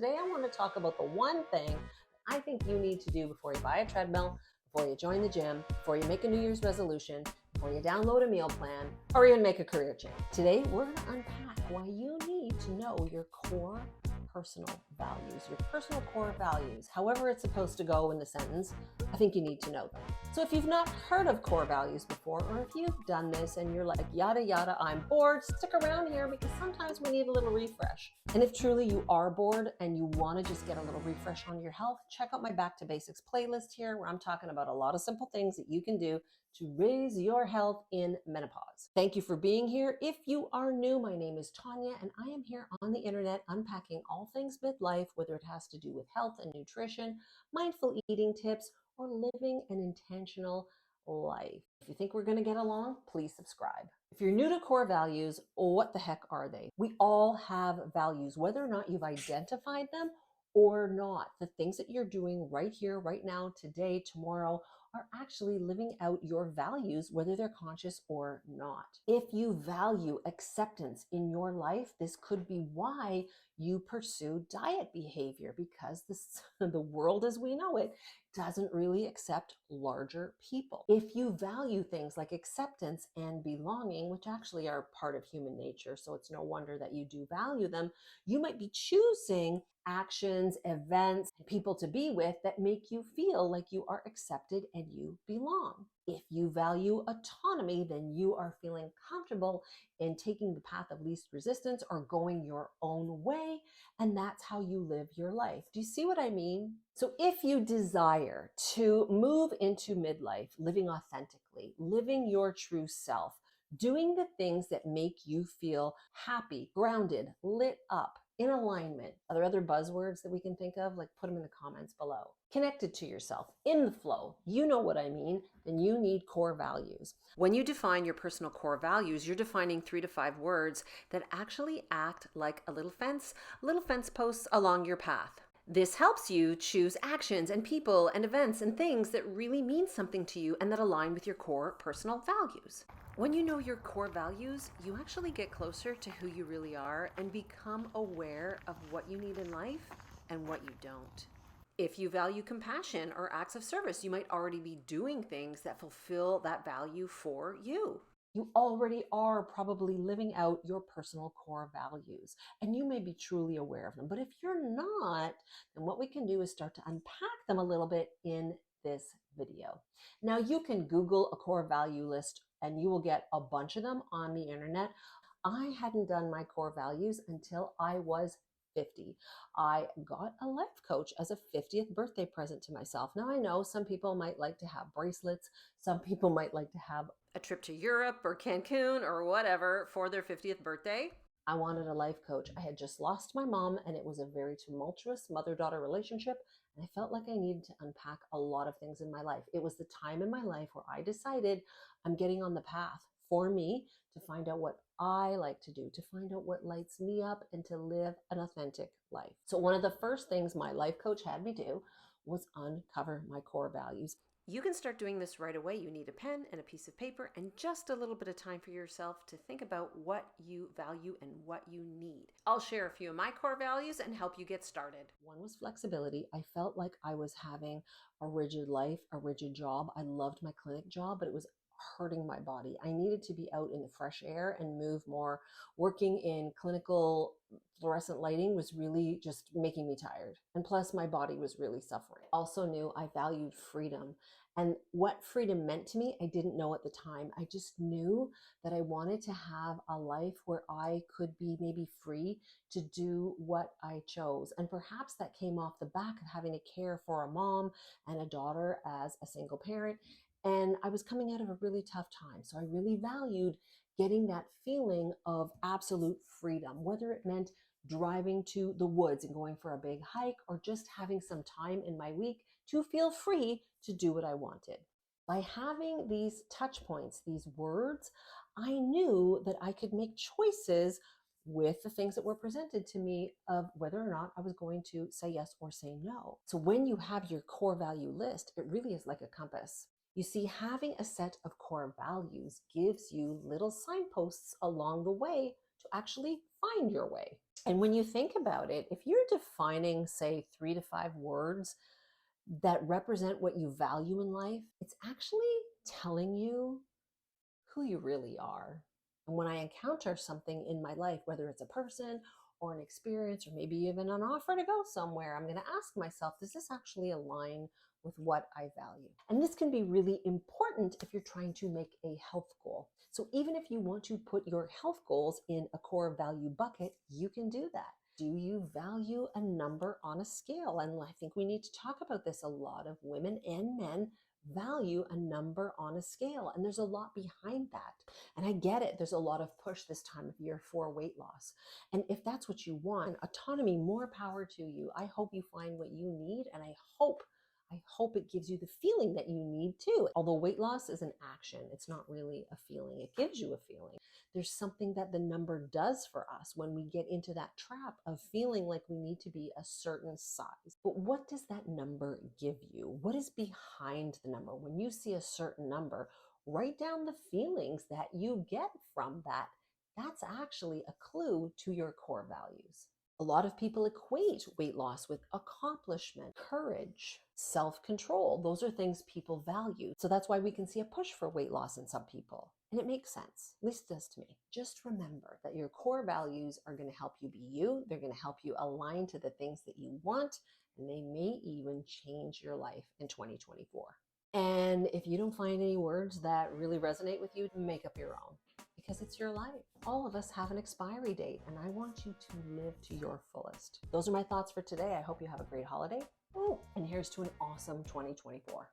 Today I want to talk about the one thing I think you need to do before you buy a treadmill, before you join the gym, before you make a New Year's resolution, before you download a meal plan, or even make a career change. Today we're going to unpack why you need to know your core personal values, your personal core values, however it's supposed to go in the sentence. I think you need to know them. So if you've not heard of core values before, or if you've done this and you're like, yada, yada, I'm bored, stick around here because sometimes we need a little refresh. And if truly you are bored and you want to just get a little refresh on your health, check out my Back to Basics playlist here, where I'm talking about a lot of simple things that you can do to raise your health in menopause. Thank you for being here. If you are new, my name is Tanya, and I am here on the internet unpacking all things midlife, whether it has to do with health and nutrition, mindful eating tips, or living an intentional life. If you think we're going to get along, please subscribe. If you're new to core values, what the heck are they? We all have values, whether or not you've identified them or not. The things that you're doing right here, right now, today, tomorrow, are actually living out your values, whether they're conscious or not. If you value acceptance in your life, this could be why you pursue diet behavior, because the world as we know it doesn't really accept larger people. If you value things like acceptance and belonging, which actually are part of human nature, so it's no wonder that you do value them, you might be choosing actions, events, and people to be with that make you feel like you are accepted and you belong. If you value autonomy, then you are feeling comfortable in taking the path of least resistance or going your own way, and that's how you live your life. Do you see what I mean? So if you desire to move into midlife, living authentically, living your true self, doing the things that make you feel happy, grounded, lit up, in alignment. Are there other buzzwords that we can think of? Like, put them in the comments below. Connected to yourself, in the flow, you know what I mean, then you need core values. When you define your personal core values, you're defining 3 to 5 words that actually act like little fence posts along your path. This helps you choose actions and people and events and things that really mean something to you and that align with your core personal values. When you know your core values, you actually get closer to who you really are and become aware of what you need in life and what you don't. If you value compassion or acts of service, you might already be doing things that fulfill that value for you. You already are probably living out your personal core values, and you may be truly aware of them. But if you're not, then what we can do is start to unpack them a little bit in this video. Now, you can Google a core value list and you will get a bunch of them on the internet. I hadn't done my core values until I was 50. I got a life coach as a 50th birthday present to myself. Now, I know some people might like to have bracelets. Some people might like to have a trip to Europe or Cancun or whatever for their 50th birthday. I wanted a life coach. I had just lost my mom, and it was a very tumultuous mother-daughter relationship. And I felt like I needed to unpack a lot of things in my life. It was the time in my life where I decided I'm getting on the path for me to find out what I like to do, to find out what lights me up, and to live an authentic life. So one of the first things my life coach had me do was uncover my core values. You can start doing this right away. You need a pen and a piece of paper and just a little bit of time for yourself to think about what you value and what you need. I'll share a few of my core values and help you get started. One was flexibility. I felt like I was having a rigid life, a rigid job. I loved my clinic job, but it was hurting my body. I needed to be out in the fresh air and move more. Working in clinical fluorescent lighting was really just making me tired. And plus, my body was really suffering. Also knew I valued freedom. And what freedom meant to me, I didn't know at the time. I just knew that I wanted to have a life where I could be maybe free to do what I chose. And perhaps that came off the back of having to care for a mom and a daughter as a single parent. And I was coming out of a really tough time. So I really valued getting that feeling of absolute freedom, whether it meant driving to the woods and going for a big hike or just having some time in my week to feel free to do what I wanted. By having these touch points, these words, I knew that I could make choices with the things that were presented to me of whether or not I was going to say yes or say no. So when you have your core value list, it really is like a compass. You see, having a set of core values gives you little signposts along the way to actually find your way. And when you think about it, if you're defining, say, 3 to 5 words that represent what you value in life, it's actually telling you who you really are. And when I encounter something in my life, whether it's a person or an experience or maybe even an offer to go somewhere, I'm going to ask myself, does this actually align with what I value? And this can be really important if you're trying to make a health goal. So even if you want to put your health goals in a core value bucket, you can do that. Do you value a number on a scale? And I think we need to talk about this. A lot of women and men value a number on a scale, and there's a lot behind that. And I get it, there's a lot of push this time of year for weight loss, and if that's what you want, autonomy, more power to you. I hope you find what you need, and I hope it gives you the feeling that you need too. Although weight loss is an action, it's not really a feeling. It gives you a feeling. There's something that the number does for us when we get into that trap of feeling like we need to be a certain size. But what does that number give you? What is behind the number? When you see a certain number, write down the feelings that you get from that. That's actually a clue to your core values. A lot of people equate weight loss with accomplishment, courage, self-control. Those are things people value. So that's why we can see a push for weight loss in some people. And it makes sense, at least it does to me. Just remember that your core values are going to help you be you. They're going to help you align to the things that you want, and they may even change your life in 2024. And if you don't find any words that really resonate with you, make up your own, because it's your life. All of us have an expiry date, and I want you to live to your fullest. Those are my thoughts for today. I hope you have a great holiday. Oh, and here's to an awesome 2024.